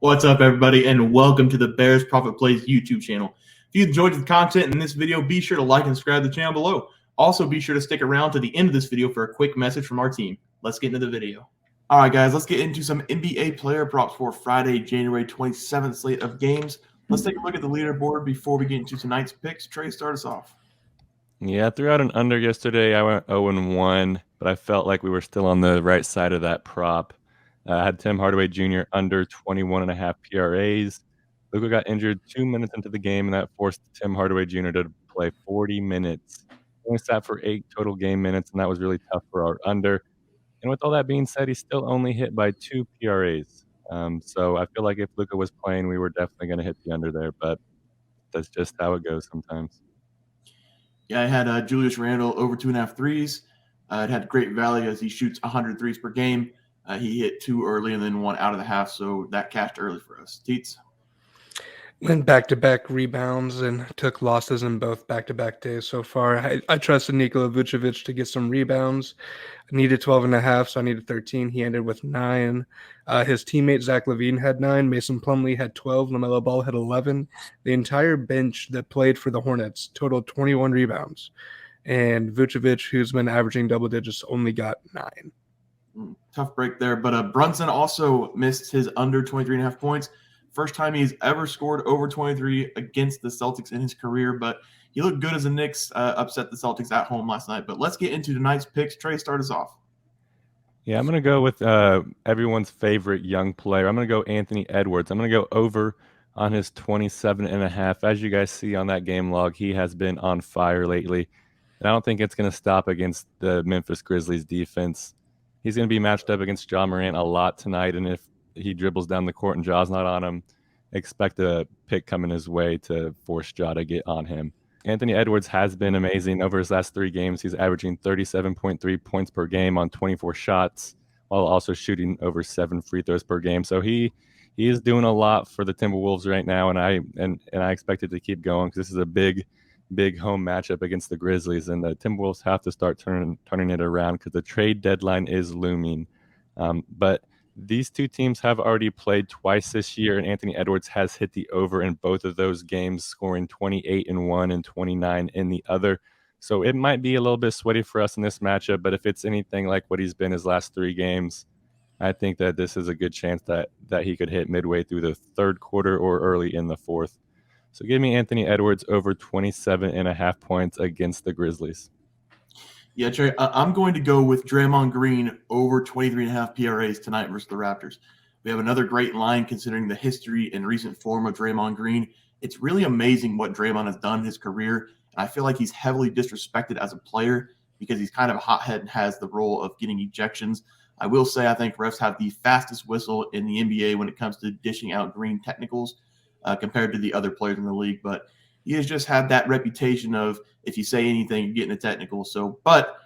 What's up, everybody, and welcome to the Bears Profit Plays YouTube channel. If you enjoyed the content in this video, be sure to like and subscribe to the channel below. Also, be sure to stick around to the end of this video for a quick message from our team. Let's get into the video. All right, guys, let's get into some NBA player props for Friday, January 27th slate of games. Let's take a look at the leaderboard before we get into tonight's picks. Trey, start us off. Yeah, I threw out an under yesterday. I went 0-1, but I felt like we were still on the right side of that prop. I had Tim Hardaway Jr. under 21.5 PRAs. Luka got injured 2 minutes into the game, and that forced Tim Hardaway Jr. to play 40 minutes. He only sat for 8 total game minutes, and that was really tough for our under. And with all that being said, he's still only hit by 2 PRAs. So I feel like if Luka was playing, we were definitely going to hit the under there, but that's just how it goes sometimes. Yeah, I had Julius Randle over 2.5 threes. It had great value as he shoots 100 threes per game. He hit 2 early and then 1 out of the half, so that cashed early for us. Teats? Went back-to-back rebounds and took losses in both back-to-back days so far. I trusted Nikola Vucevic to get some rebounds. I needed 12.5, so I needed 13. He ended with 9. His teammate Zach LaVine had 9. Mason Plumlee had 12. LaMelo Ball had 11. The entire bench that played for the Hornets totaled 21 rebounds. And Vucevic, who's been averaging double digits, only got 9. Tough break there, but Brunson also missed his under 23.5 points. First time he's ever scored over 23 against the Celtics in his career, but he looked good as the Knicks upset the Celtics at home last night. But let's get into tonight's picks. Trey, start us off. Yeah, I'm going to go with everyone's favorite young player. I'm going to go Anthony Edwards. I'm going to go over on his 27.5. As you guys see on that game log, he has been on fire lately. And I don't think it's going to stop against the Memphis Grizzlies defense. He's going to be matched up against Ja Morant a lot tonight, and if he dribbles down the court and Ja's not on him, expect a pick coming his way to force Ja to get on him. Anthony Edwards has been amazing. Over his last 3 games, he's averaging 37.3 points per game on 24 shots, while also shooting over 7 free throws per game. So he is doing a lot for the Timberwolves right now, and I expect it to keep going because this is a big home matchup against the Grizzlies, and the Timberwolves have to start turning it around because the trade deadline is looming. But these two teams have already played twice this year, and Anthony Edwards has hit the over in both of those games, scoring 28 in one and 29 in the other. So it might be a little bit sweaty for us in this matchup, but if it's anything like what he's been his last 3 games, I think that this is a good chance that he could hit midway through the third quarter or early in the fourth. So give me Anthony Edwards over 27.5 points against the Grizzlies. Yeah, Trey, I'm going to go with Draymond Green over 23.5 PRAs tonight versus the Raptors. We have another great line considering the history and recent form of Draymond Green. It's really amazing what Draymond has done in his career, and I feel like he's heavily disrespected as a player because he's kind of a hothead and has the role of getting ejections. I will say I think refs have the fastest whistle in the NBA when it comes to dishing out green technicals compared to the other players in the league, but he has just had that reputation of if you say anything, you're getting a technical. So, but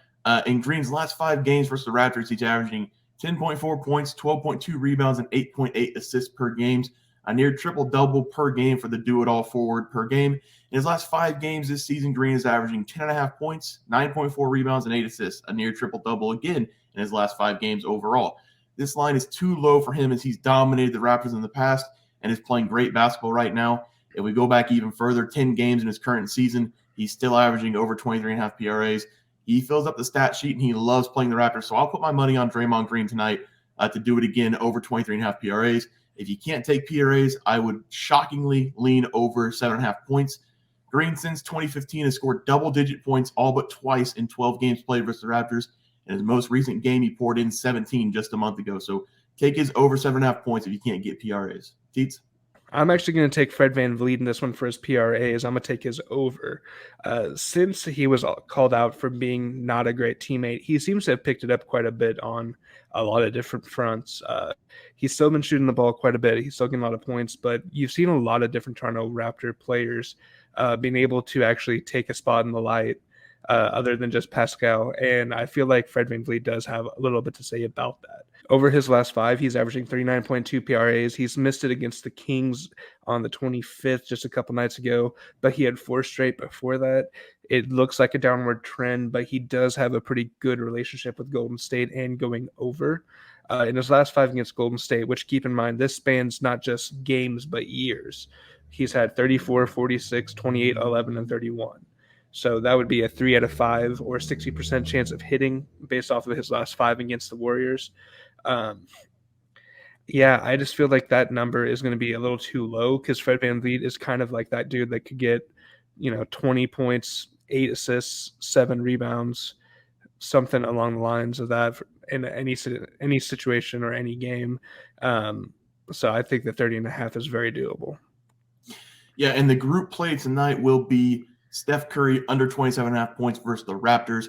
in Green's last 5 games versus the Raptors, he's averaging 10.4 points, 12.2 rebounds, and 8.8 assists per game. A near triple-double per game for the do-it-all forward per game. In his last 5 games this season, Green is averaging 10.5 points, 9.4 rebounds, and 8 assists. A near triple-double again in his last 5 games overall. This line is too low for him as he's dominated the Raptors in the past and is playing great basketball right now. If we go back even further, 10 games in his current season, he's still averaging over 23.5 PRAs. He fills up the stat sheet, and he loves playing the Raptors. So I'll put my money on Draymond Green tonight to do it again over 23.5 PRAs. If you can't take PRAs, I would shockingly lean over 7.5 points. Green, since 2015, has scored double-digit points all but twice in 12 games played versus the Raptors. In his most recent game, he poured in 17 just a month ago. So take his over 7.5 points if you can't get PRAs. Teats? I'm actually going to take Fred VanVleet in this one for his PRAs. I'm going to take his over. Since he was called out for being not a great teammate, he seems to have picked it up quite a bit on a lot of different fronts. He's still been shooting the ball quite a bit. He's still getting a lot of points, but you've seen a lot of different Toronto Raptor players being able to actually take a spot in the light other than just Pascal. And I feel like Fred VanVleet does have a little bit to say about that. Over his last 5, he's averaging 39.2 PRAs. He's missed it against the Kings on the 25th, just a couple nights ago, but he had 4 straight before that. It looks like a downward trend, but he does have a pretty good relationship with Golden State and going over. In his last 5 against Golden State, which keep in mind, this spans not just games, but years. He's had 34, 46, 28, 11, and 31. So that would be a 3 out of 5 or 60% chance of hitting based off of his last 5 against the Warriors. Yeah, I just feel like that number is going to be a little too low because Fred VanVleet is kind of like that dude that could get, 20 points, 8 assists, 7 rebounds, something along the lines of that in any situation or any game. So I think the 30.5 is very doable. Yeah, and the group play tonight will be Steph Curry under 27.5 points versus the Raptors.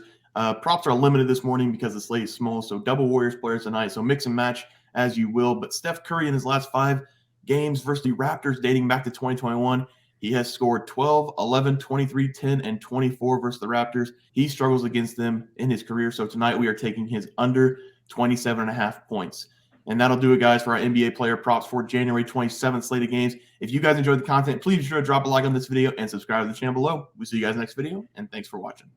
Props are limited this morning because the slate is small, so double Warriors players tonight. So mix and match as you will. But Steph Curry in his last 5 games versus the Raptors dating back to 2021, he has scored 12, 11, 23, 10, and 24 versus the Raptors. He struggles against them in his career. So tonight we are taking his under 27.5 points. And that'll do it, guys, for our NBA player props for January 27th slate of games. If you guys enjoyed the content, please be sure to drop a like on this video and subscribe to the channel below. We'll see you guys next video, and thanks for watching.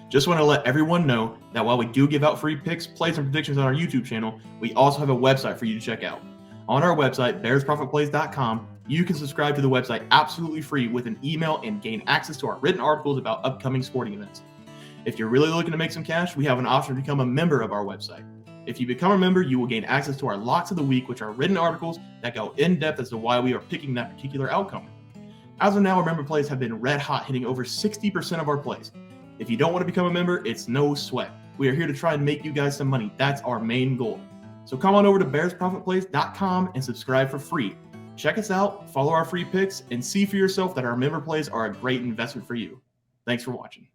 Just want to let everyone know that while we do give out free picks, plays, and predictions on our YouTube channel, we also have a website for you to check out. On our website, bearsprofitplays.com, you can subscribe to the website absolutely free with an email and gain access to our written articles about upcoming sporting events. If you're really looking to make some cash, we have an option to become a member of our website. If you become a member, you will gain access to our Locks of the Week, which are written articles that go in depth as to why we are picking that particular outcome. As of now, our member plays have been red hot, hitting over 60% of our plays. If you don't want to become a member, it's no sweat. We are here to try and make you guys some money. That's our main goal. So come on over to bearsprofitplays.com and subscribe for free. Check us out, follow our free picks, and see for yourself that our member plays are a great investment for you. Thanks for watching.